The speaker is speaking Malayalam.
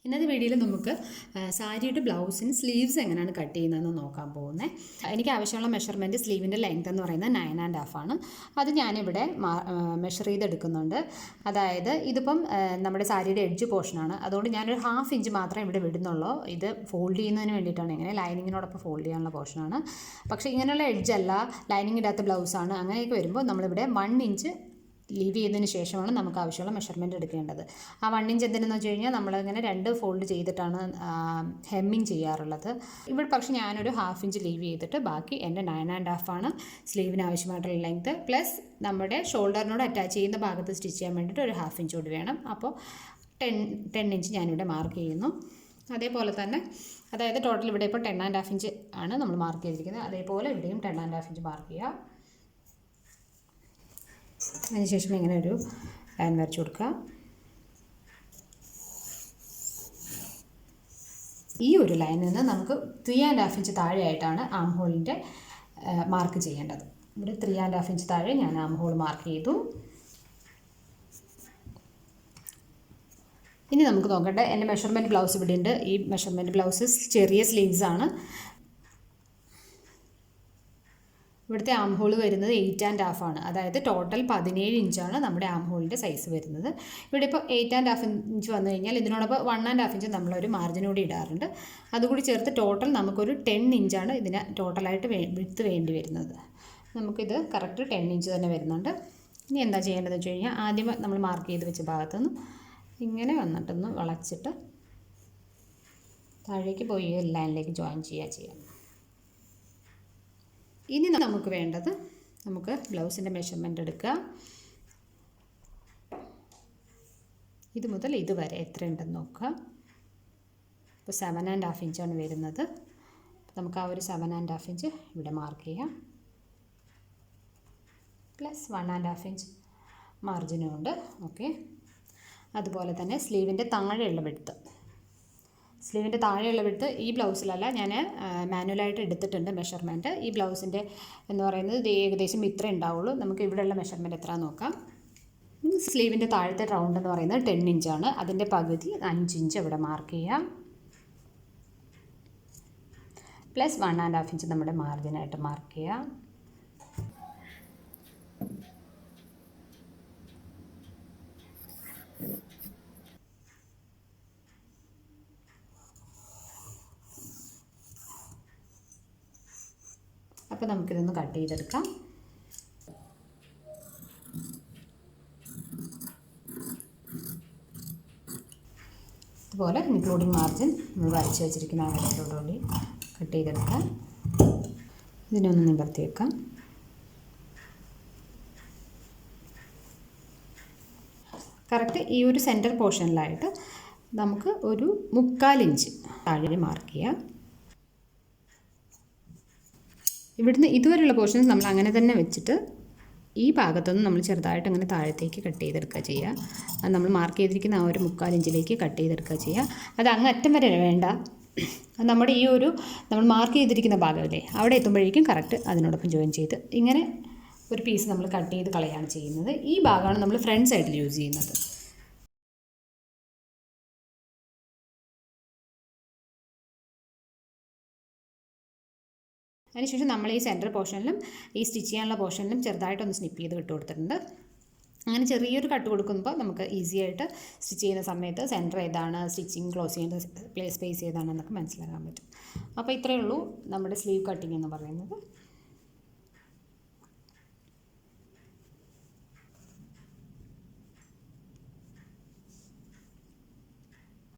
ഇന്നത്തെ വീഡിയോയിൽ നമുക്ക് സാരിയുടെ ബ്ലൗസിന് സ്ലീവ്സ് എങ്ങനെയാണ് കട്ട് ചെയ്യുന്നതെന്ന് നോക്കാൻ പോകുന്നത്. എനിക്ക് ആവശ്യമുള്ള മെഷർമെൻറ്റ് സ്ലീവിൻ്റെ ലെങ്ത് എന്ന് പറയുന്നത് 9½ ആണ്. അത് ഞാനിവിടെ മെഷർ ചെയ്തെടുക്കുന്നുണ്ട്. അതായത് ഇതിപ്പം നമ്മുടെ സാരിയുടെ എഡ്ജ് പോർഷനാണ്. അതുകൊണ്ട് ഞാനൊരു 1/2 ഇഞ്ച് മാത്രമേ ഇവിടെ വിടുന്നുള്ളൂ. ഇത് ഫോൾഡ് ചെയ്യുന്നതിന് വേണ്ടിയിട്ടാണ്, ഇങ്ങനെ ലൈനിങ്ങിനോടൊപ്പം ഫോൾഡ് ചെയ്യാനുള്ള പോർഷനാണ്. പക്ഷേ ഇങ്ങനെയുള്ള എഡ്ജല്ല, ലൈനിങ് ഇടാത്ത ബ്ലൗസാണ്, അങ്ങനെയൊക്കെ വരുമ്പോൾ നമ്മളിവിടെ 1 ഇഞ്ച് ലീവ് ചെയ്തതിന് ശേഷമാണ് നമുക്ക് ആവശ്യമുള്ള മെഷർമെൻറ്റ് എടുക്കേണ്ടത്. ആ 1 ഇഞ്ച് എന്തിനെന്ന് വെച്ച് കഴിഞ്ഞാൽ നമ്മളിങ്ങനെ 2 ഫോൾഡ് ചെയ്തിട്ടാണ് ഹെമ്മിങ് ചെയ്യാറുള്ളത്. ഇവിടെ പക്ഷേ ഞാനൊരു 1/2 ഇഞ്ച് ലീവ് ചെയ്തിട്ട് ബാക്കി എൻ്റെ 9½ ആണ് സ്ലീവിന് ആവശ്യമായിട്ടുള്ള ലെങ്ത്ത്. പ്ലസ് നമ്മുടെ ഷോൾഡറിനോട് അറ്റാച്ച് ചെയ്യുന്ന ഭാഗത്ത് സ്റ്റിച്ച് ചെയ്യാൻ വേണ്ടിയിട്ട് ഒരു 1/2 ഇഞ്ച് കൂടി വേണം. അപ്പോൾ 10 ഇഞ്ച് ഞാനിവിടെ മാർക്ക് ചെയ്യുന്നു. അതേപോലെ തന്നെ, അതായത് ടോട്ടൽ ഇവിടെ ഇപ്പോൾ 10½ ഇഞ്ച് ആണ് നമ്മൾ മാർക്ക് ചെയ്തിരിക്കുന്നത്. അതേപോലെ ഇവിടെയും 10½ ഇഞ്ച് മാർക്ക് ചെയ്യുക. അതിനുശേഷം ഇങ്ങനെ ഒരു ലൈൻ വരച്ചു കൊടുക്കുക. ഈ ഒരു ലൈനിൽ നിന്ന് നമുക്ക് 3½ ഇഞ്ച് താഴെയായിട്ടാണ് ആം ഹോളിൻ്റെ മാർക്ക് ചെയ്യേണ്ടത്. ഇവിടെ 3½ ഇഞ്ച് താഴെ ഞാൻ ആം ഹോൾ മാർക്ക് ചെയ്തു. ഇനി നമുക്ക് നോക്കട്ടെ, എൻ്റെ മെഷർമെൻറ്റ് ബ്ലൗസ് ഇവിടെ ഉണ്ട്. ഈ മെഷർമെൻറ്റ് ബ്ലൗസ് ചെറിയ സ്ലീവ്സ് ആണ്. ഇവിടുത്തെ ആം ഹോൾ വരുന്നത് 8½ ആണ്. അതായത് ടോട്ടൽ 17 ഇഞ്ചാണ് നമ്മുടെ ആം ഹോളിൻ്റെ സൈസ് വരുന്നത്. ഇവിടെ ഇപ്പോൾ 8½ ഇഞ്ച് വന്നു കഴിഞ്ഞാൽ ഇതിനോടൊപ്പം 1½ ഇഞ്ച് നമ്മളൊരു മാർജിനോട് ഇടാറുണ്ട്. അതുകൂടി ചേർത്ത് ടോട്ടൽ നമുക്കൊരു 10 ഇഞ്ചാണ് ഇതിന് ടോട്ടലായിട്ട് വിഡ്ത്ത് വേണ്ടി വരുന്നത്. നമുക്കിത് കറക്റ്റ് 10 ഇഞ്ച് തന്നെ വരുന്നുണ്ട്. ഇനി എന്താ ചെയ്യേണ്ടതെന്ന് വെച്ച് കഴിഞ്ഞാൽ, ആദ്യം നമ്മൾ മാർക്ക് ചെയ്ത് വെച്ച ഭാഗത്തുനിന്ന് ഇങ്ങനെ വന്നിട്ടൊന്ന് വളച്ചിട്ട് താഴേക്ക് പോയി ലൈനിലേക്ക് ജോയിൻ ചെയ്യാം. ഇനി നമുക്ക് വേണ്ടത്, നമുക്ക് ബ്ലൗസിൻ്റെ മെഷർമെൻറ്റ് എടുക്കുക. ഇത് മുതൽ ഇതുവരെ എത്ര ഉണ്ടെന്ന് നോക്കുക. ഇപ്പോൾ 7½ ഇഞ്ചാണ് വരുന്നത്. നമുക്ക് ആ ഒരു 7½ ഇഞ്ച് ഇവിടെ മാർക്ക് ചെയ്യാം. പ്ലസ് 1½ ഇഞ്ച് മാർജിനും ഉണ്ട്. ഓക്കെ. അതുപോലെ തന്നെ സ്ലീവിൻ്റെ താഴെയുള്ള വിഡ്ത്ത് ഈ ബ്ലൗസിലല്ല, ഞാൻ മാനുവലായിട്ട് എടുത്തിട്ടുണ്ട് മെഷർമെൻറ്റ്. ഈ ബ്ലൗസിൻ്റെ എന്ന് പറയുന്നത് ഇത് ഏകദേശം ഇത്ര ഉണ്ടാവുള്ളൂ. നമുക്ക് ഇവിടെയുള്ള മെഷർമെൻറ്റ് എത്ര നോക്കാം. സ്ലീവിൻ്റെ താഴത്തെ റൗണ്ട് എന്ന് പറയുന്നത് 10 ഇഞ്ചാണ്. അതിൻ്റെ പകുതി 5 ഇഞ്ച് ഇവിടെ മാർക്ക് ചെയ്യാം. പ്ലസ് 1½ ഇഞ്ച് നമ്മുടെ മാർജിനായിട്ട് മാർക്ക് ചെയ്യാം. അപ്പോൾ നമുക്കിതൊന്ന് കട്ട് ചെയ്തെടുക്കാം. ഇതുപോലെ ഇൻക്ലൂഡിങ് മാർജിൻ നമ്മൾ വരച്ച് വെച്ചിരിക്കുന്ന ആ വരത്തോടുകൂടി കട്ട് ചെയ്തെടുക്കാം. ഇതിനൊന്ന് നിവർത്തി വെക്കാം. കറക്റ്റ് ഈ ഒരു സെൻറ്റർ പോർഷനിലായിട്ട് നമുക്ക് ഒരു 3/4 ഇഞ്ച് താഴെ മാർക്ക് ചെയ്യാം. ഇവിടുന്ന് ഇതുവരെയുള്ള പോർഷൻസ് നമ്മൾ അങ്ങനെ തന്നെ വെച്ചിട്ട് ഈ ഭാഗത്തൊന്നും നമ്മൾ ചെറുതായിട്ട് അങ്ങനെ താഴത്തേക്ക് കട്ട് ചെയ്തെടുക്കുക ചെയ്യുക. അത് നമ്മൾ മാർക്ക് ചെയ്തിരിക്കുന്ന ആ ഒരു 3/4 ഇഞ്ചിലേക്ക് കട്ട് ചെയ്തെടുക്കുക ചെയ്യുക. അത് അങ്ങ് അറ്റം വരെ വേണ്ട. നമ്മുടെ ഈ ഒരു നമ്മൾ മാർക്ക് ചെയ്തിരിക്കുന്ന ഭാഗമല്ലേ, അവിടെ എത്തുമ്പോഴേക്കും കറക്റ്റ് അതിനോടൊപ്പം ജോയിൻ ചെയ്ത് ഇങ്ങനെ ഒരു പീസ് നമ്മൾ കട്ട് ചെയ്ത് കളയാണ് ചെയ്യുന്നത്. ഈ ഭാഗമാണ് നമ്മൾ ഫ്രണ്ട് സൈഡിൽ യൂസ് ചെയ്യുന്നത്. അതിനുശേഷം നമ്മൾ ഈ സെൻറ്റർ പോർഷനിലും ഈ സ്റ്റിച്ച് ചെയ്യാനുള്ള പോർഷനിലും ചെറുതായിട്ടൊന്ന് സ്നിപ്പ് ചെയ്ത് വിട്ട് കൊടുത്തിട്ടുണ്ട്. അങ്ങനെ ചെറിയൊരു കട്ട് കൊടുക്കുമ്പോൾ നമുക്ക് ഈസി ആയിട്ട് സ്റ്റിച്ച് ചെയ്യുന്ന സമയത്ത് സെൻറ്റർ ഏതാണ്, സ്റ്റിച്ചിങ് ക്ലോസ് ചെയ്യുന്ന സ്പേസ് ഏതാണെന്നൊക്കെ മനസ്സിലാക്കാൻ പറ്റും. അപ്പോൾ ഇത്രയേ ഉള്ളൂ നമ്മുടെ സ്ലീവ് കട്ടിങ് എന്ന് പറയുന്നത്.